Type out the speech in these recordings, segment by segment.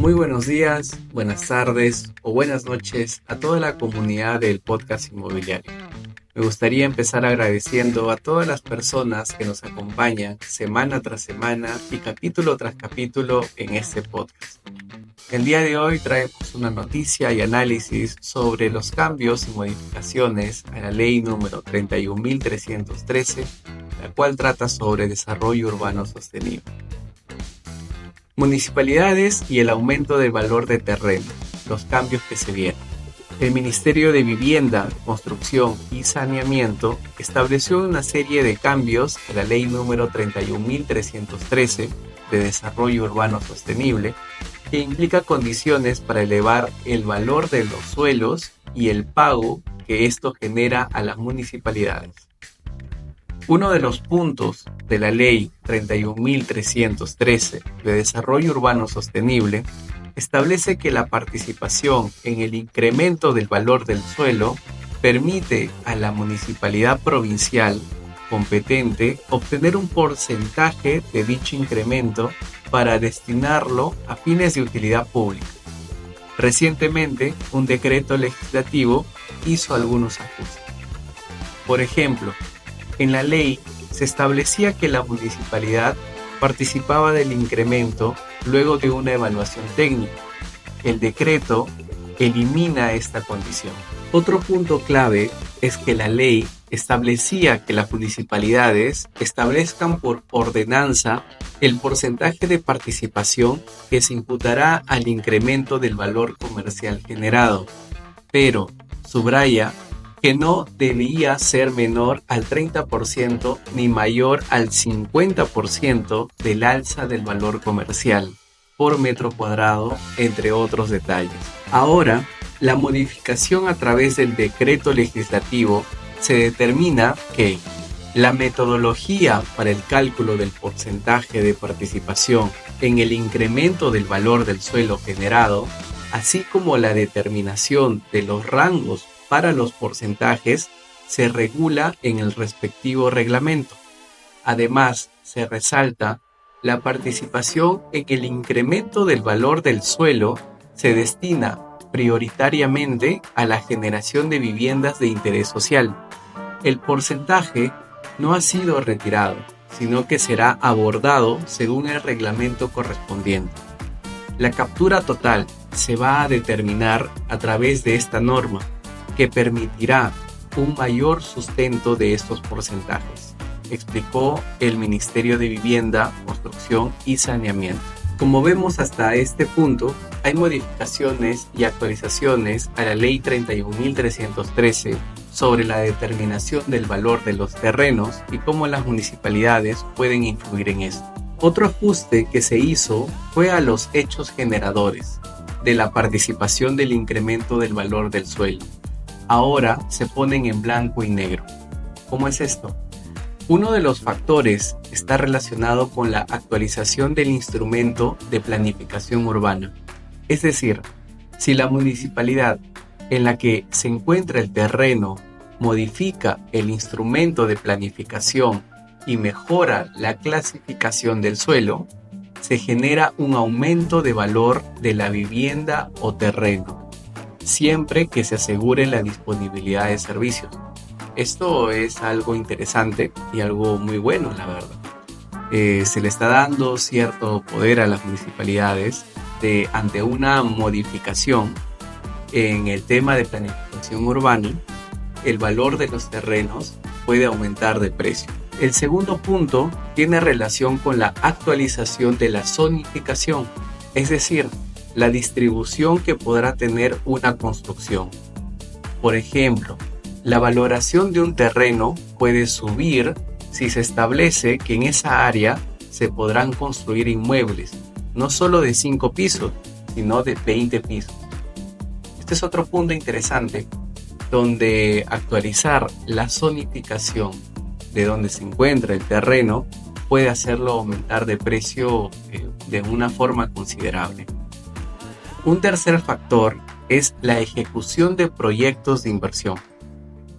Muy buenos días, buenas tardes o buenas noches a toda la comunidad del podcast inmobiliario. Me gustaría empezar agradeciendo a todas las personas que nos acompañan semana tras semana y capítulo tras capítulo en este podcast. El día de hoy traemos una noticia y análisis sobre los cambios y modificaciones a la ley número 31.313, la cual trata sobre desarrollo urbano sostenible. Municipalidades y el aumento del valor de terreno, los cambios que se vienen. El Ministerio de Vivienda, Construcción y Saneamiento estableció una serie de cambios a la ley número 31.313 de Desarrollo Urbano Sostenible, que implica condiciones para elevar el valor de los suelos y el pago que esto genera a las municipalidades. Uno de los puntos de la Ley 31.313 de Desarrollo Urbano Sostenible establece que la participación en el incremento del valor del suelo permite a la municipalidad provincial competente obtener un porcentaje de dicho incremento para destinarlo a fines de utilidad pública. Recientemente, un decreto legislativo hizo algunos ajustes. Por ejemplo, en la ley se establecía que la municipalidad participaba del incremento luego de una evaluación técnica. El decreto elimina esta condición. Otro punto clave es que la ley establecía que las municipalidades establezcan por ordenanza el porcentaje de participación que se imputará al incremento del valor comercial generado, pero subraya que no debía ser menor al 30% ni mayor al 50% del alza del valor comercial por metro cuadrado, entre otros detalles. Ahora, la modificación a través del decreto legislativo se determina que la metodología para el cálculo del porcentaje de participación en el incremento del valor del suelo generado, así como la determinación de los rangos para los porcentajes, se regula en el respectivo reglamento. Además, se resalta la participación en el incremento del valor del suelo se destina prioritariamente a la generación de viviendas de interés social. El porcentaje no ha sido retirado, sino que será abordado según el reglamento correspondiente. La captura total se va a determinar a través de esta norma, que permitirá un mayor sustento de estos porcentajes, explicó el Ministerio de Vivienda, Construcción y Saneamiento. Como vemos hasta este punto, hay modificaciones y actualizaciones a la Ley 31.313 sobre la determinación del valor de los terrenos y cómo las municipalidades pueden influir en esto. Otro ajuste que se hizo fue a los hechos generadores de la participación del incremento del valor del suelo. Ahora se ponen en blanco y negro. ¿Cómo es esto? Uno de los factores está relacionado con la actualización del instrumento de planificación urbana. Es decir, si la municipalidad en la que se encuentra el terreno modifica el instrumento de planificación y mejora la clasificación del suelo, se genera un aumento de valor de la vivienda o terreno, siempre que se asegure la disponibilidad de servicios. Esto es algo interesante y algo muy bueno, la verdad. Se le está dando cierto poder a las municipalidades ante una modificación en el tema de planificación urbana. El valor de los terrenos puede aumentar de precio. El segundo punto tiene relación con la actualización de la zonificación, es decir, la distribución que podrá tener una construcción. Por ejemplo, la valoración de un terreno puede subir si se establece que en esa área se podrán construir inmuebles, no solo de 5 pisos, sino de 20 pisos. Este es otro punto interesante, donde actualizar la zonificación de donde se encuentra el terreno puede hacerlo aumentar de precio de una forma considerable. Un tercer factor es la ejecución de proyectos de inversión.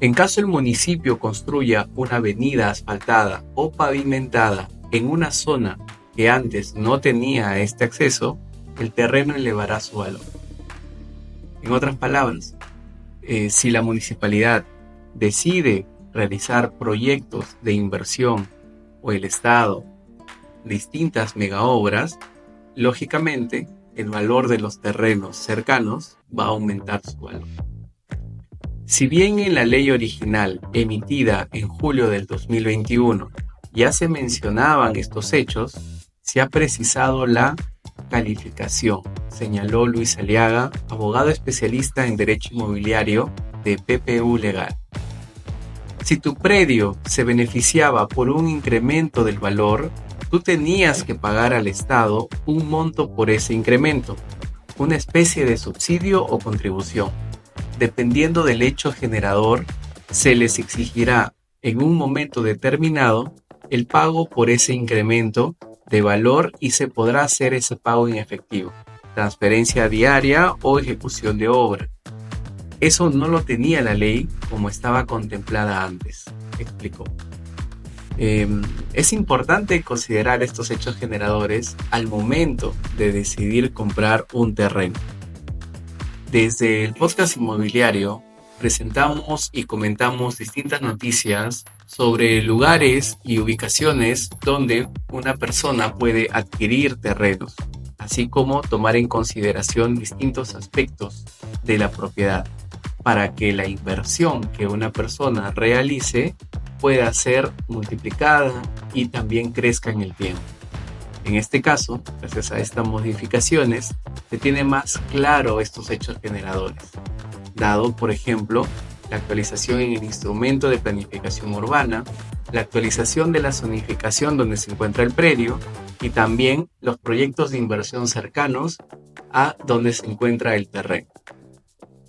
En caso el municipio construya una avenida asfaltada o pavimentada en una zona que antes no tenía este acceso, el terreno elevará su valor. En otras palabras, si la municipalidad decide realizar proyectos de inversión o el Estado distintas megaobras, lógicamente el valor de los terrenos cercanos va a aumentar su valor. Si bien en la ley original emitida en julio del 2021 ya se mencionaban estos hechos, se ha precisado la calificación, señaló Luis Aliaga, abogado especialista en Derecho Inmobiliario de PPU Legal. Si tu predio se beneficiaba por un incremento del valor, tú tenías que pagar al Estado un monto por ese incremento, una especie de subsidio o contribución. Dependiendo del hecho generador, se les exigirá en un momento determinado el pago por ese incremento de valor y se podrá hacer ese pago en efectivo, transferencia diaria o ejecución de obra. Eso no lo tenía la ley como estaba contemplada antes, explicó. Es importante considerar estos hechos generadores al momento de decidir comprar un terreno. Desde el podcast inmobiliario presentamos y comentamos distintas noticias sobre lugares y ubicaciones donde una persona puede adquirir terrenos, así como tomar en consideración distintos aspectos de la propiedad para que la inversión que una persona realice pueda ser multiplicada y también crezca en el tiempo. En este caso, gracias a estas modificaciones, se tiene más claro estos hechos generadores, dado, por ejemplo, la actualización en el instrumento de planificación urbana, la actualización de la zonificación donde se encuentra el predio y también los proyectos de inversión cercanos a donde se encuentra el terreno.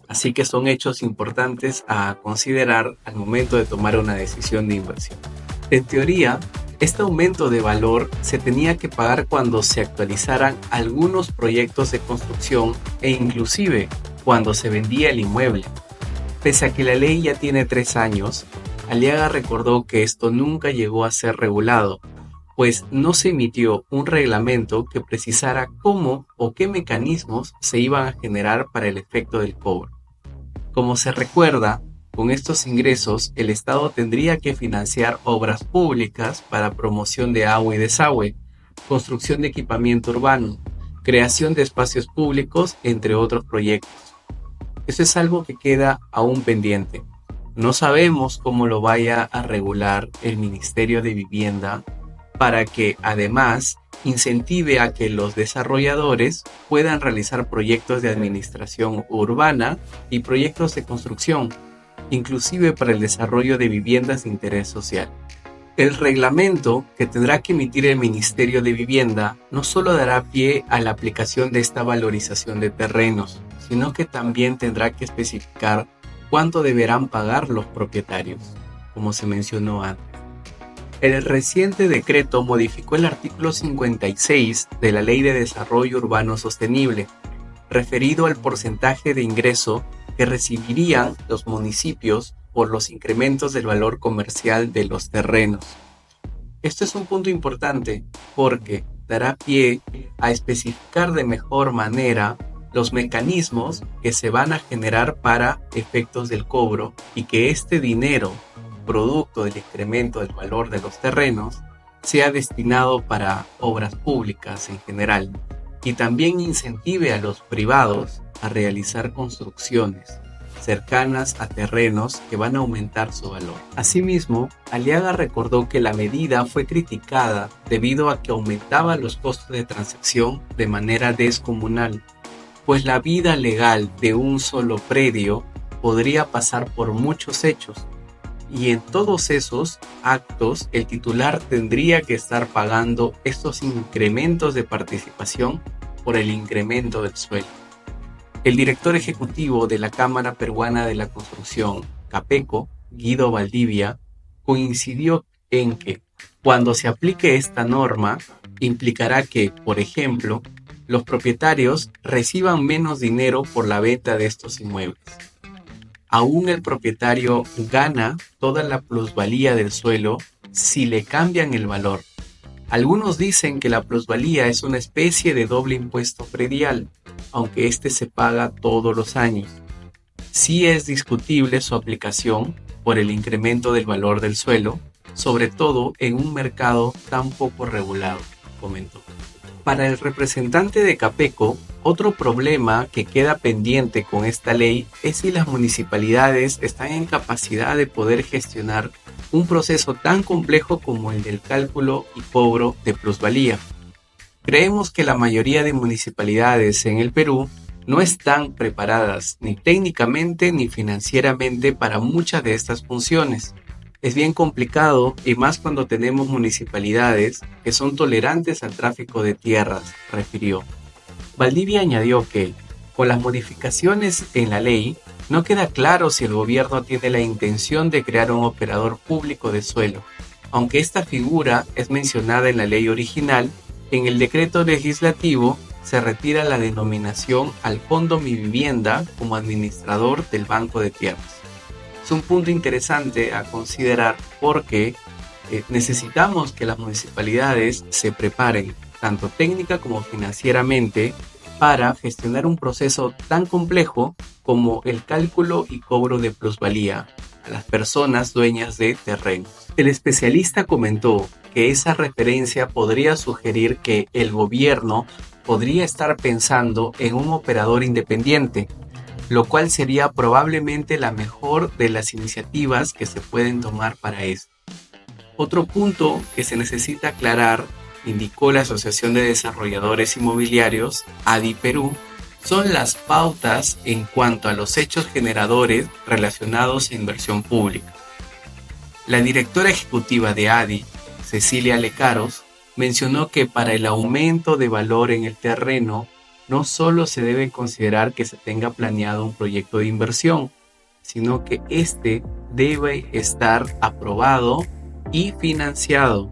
Así que son hechos importantes a considerar al momento de tomar una decisión de inversión. En teoría, este aumento de valor se tenía que pagar cuando se actualizaran algunos proyectos de construcción e inclusive cuando se vendía el inmueble. Pese a que la ley ya tiene 3 años, Aliaga recordó que esto nunca llegó a ser regulado, pues no se emitió un reglamento que precisara cómo o qué mecanismos se iban a generar para el efecto del cobro. Como se recuerda, con estos ingresos, el Estado tendría que financiar obras públicas para promoción de agua y desagüe, construcción de equipamiento urbano, creación de espacios públicos, entre otros proyectos. Eso es algo que queda aún pendiente. No sabemos cómo lo vaya a regular el Ministerio de Vivienda para que, además, incentive a que los desarrolladores puedan realizar proyectos de administración urbana y proyectos de construcción, inclusive para el desarrollo de viviendas de interés social. El reglamento que tendrá que emitir el Ministerio de Vivienda no solo dará pie a la aplicación de esta valorización de terrenos, sino que también tendrá que especificar cuánto deberán pagar los propietarios, como se mencionó antes. El reciente decreto modificó el artículo 56 de la Ley de Desarrollo Urbano Sostenible, referido al porcentaje de ingreso que recibirían los municipios por los incrementos del valor comercial de los terrenos. Esto es un punto importante porque dará pie a especificar de mejor manera los mecanismos que se van a generar para efectos del cobro y que este dinero, producto del incremento del valor de los terrenos, sea destinado para obras públicas en general y también incentive a los privados a realizar construcciones cercanas a terrenos que van a aumentar su valor. Asimismo, Aliaga recordó que la medida fue criticada debido a que aumentaba los costos de transacción de manera descomunal, pues la vida legal de un solo predio podría pasar por muchos hechos, y en todos esos actos el titular tendría que estar pagando estos incrementos de participación por el incremento del sueldo. El director ejecutivo de la Cámara Peruana de la Construcción, CAPECO, Guido Valdivia, coincidió en que cuando se aplique esta norma, implicará que, por ejemplo, los propietarios reciban menos dinero por la venta de estos inmuebles. Aún el propietario gana toda la plusvalía del suelo si le cambian el valor, Algunos dicen que la plusvalía es una especie de doble impuesto predial, aunque este se paga todos los años. Sí es discutible su aplicación por el incremento del valor del suelo, sobre todo en un mercado tan poco regulado, comentó. Para el representante de Capeco, otro problema que queda pendiente con esta ley es si las municipalidades están en capacidad de poder gestionar un proceso tan complejo como el del cálculo y cobro de plusvalía. Creemos que la mayoría de municipalidades en el Perú no están preparadas ni técnicamente ni financieramente para muchas de estas funciones. Es bien complicado y más cuando tenemos municipalidades que son tolerantes al tráfico de tierras, refirió. Valdivia añadió que, con las modificaciones en la ley, no queda claro si el gobierno tiene la intención de crear un operador público de suelo, aunque esta figura es mencionada en la ley original. En el decreto legislativo se retira la denominación al Fondo Mi Vivienda como administrador del Banco de Tierras. Es un punto interesante a considerar porque necesitamos que las municipalidades se preparen, tanto técnica como financieramente, para gestionar un proceso tan complejo como el cálculo y cobro de plusvalía a las personas dueñas de terrenos. El especialista comentó que esa referencia podría sugerir que el gobierno podría estar pensando en un operador independiente, lo cual sería probablemente la mejor de las iniciativas que se pueden tomar para esto. Otro punto que se necesita aclarar, indicó la Asociación de Desarrolladores Inmobiliarios, ADI Perú, son las pautas en cuanto a los hechos generadores relacionados a inversión pública. La directora ejecutiva de ADI, Cecilia Lecaros, mencionó que para el aumento de valor en el terreno, no solo se debe considerar que se tenga planeado un proyecto de inversión, sino que éste debe estar aprobado y financiado.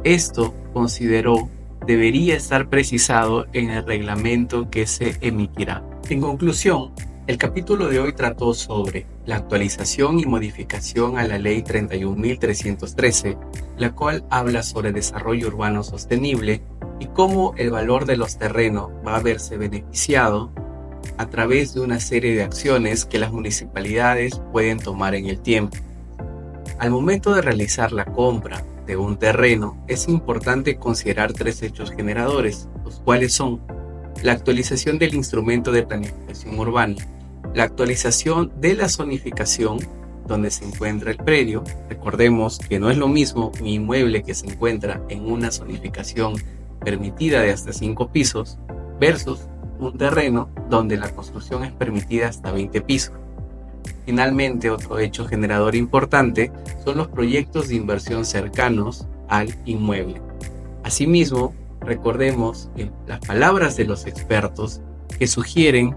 Esto, consideró, debería estar precisado en el reglamento que se emitirá. En conclusión, el capítulo de hoy trató sobre la actualización y modificación a la Ley 31.313, la cual habla sobre desarrollo urbano sostenible y cómo el valor de los terrenos va a verse beneficiado a través de una serie de acciones que las municipalidades pueden tomar en el tiempo. Al momento de realizar la compra de un terreno, es importante considerar 3 hechos generadores, los cuales son la actualización del instrumento de planificación urbana, la actualización de la zonificación donde se encuentra el predio. Recordemos que no es lo mismo un inmueble que se encuentra en una zonificación permitida de hasta 5 pisos versus un terreno donde la construcción es permitida hasta 20 pisos. Finalmente, otro hecho generador importante son los proyectos de inversión cercanos al inmueble. Asimismo, recordemos las palabras de los expertos que sugieren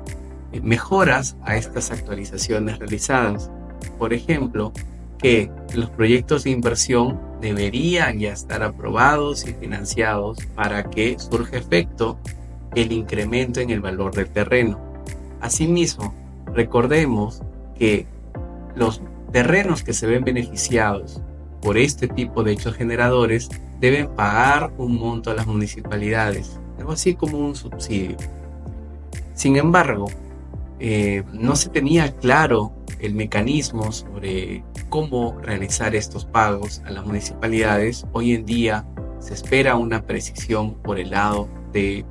mejoras a estas actualizaciones realizadas. Por ejemplo, que los proyectos de inversión deberían ya estar aprobados y financiados para que surja efecto el incremento en el valor del terreno. Asimismo, recordemos que los terrenos que se ven beneficiados por este tipo de hechos generadores deben pagar un monto a las municipalidades, algo así como un subsidio. Sin embargo, no se tenía claro el mecanismo sobre cómo realizar estos pagos a las municipalidades. Hoy en día se espera una precisión por el lado de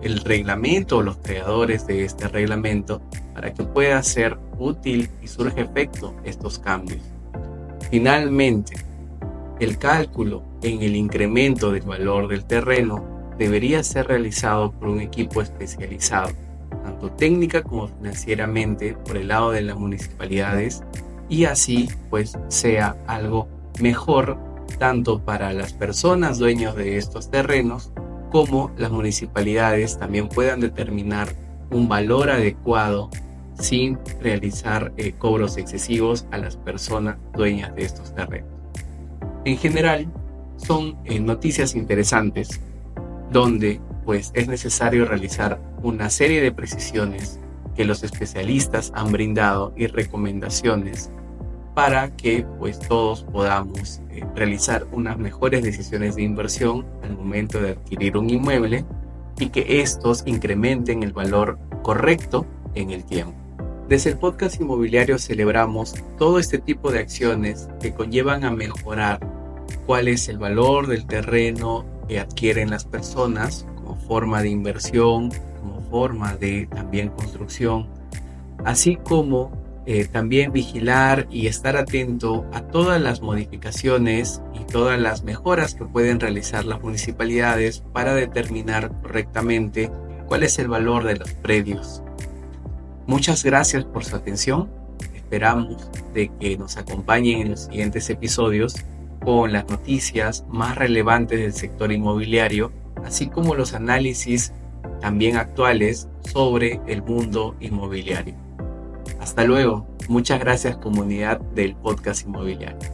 el reglamento o los creadores de este reglamento para que pueda ser útil y surja efecto estos cambios. Finalmente, el cálculo en el incremento del valor del terreno debería ser realizado por un equipo especializado, tanto técnica como financieramente, por el lado de las municipalidades, y así pues sea algo mejor tanto para las personas dueños de estos terrenos como las municipalidades también puedan determinar un valor adecuado sin realizar cobros excesivos a las personas dueñas de estos terrenos. En general, son noticias interesantes donde pues es necesario realizar una serie de precisiones que los especialistas han brindado y recomendaciones para que pues todos podamos realizar unas mejores decisiones de inversión al momento de adquirir un inmueble y que estos incrementen el valor correcto en el tiempo. Desde el podcast inmobiliario celebramos todo este tipo de acciones que conllevan a mejorar cuál es el valor del terreno que adquieren las personas como forma de inversión, como forma de también construcción, así como también vigilar y estar atento a todas las modificaciones y todas las mejoras que pueden realizar las municipalidades para determinar correctamente cuál es el valor de los predios. Muchas gracias por su atención. Esperamos de que nos acompañen en los siguientes episodios con las noticias más relevantes del sector inmobiliario, así como los análisis también actuales sobre el mundo inmobiliario. Hasta luego. Muchas gracias, comunidad del podcast inmobiliario.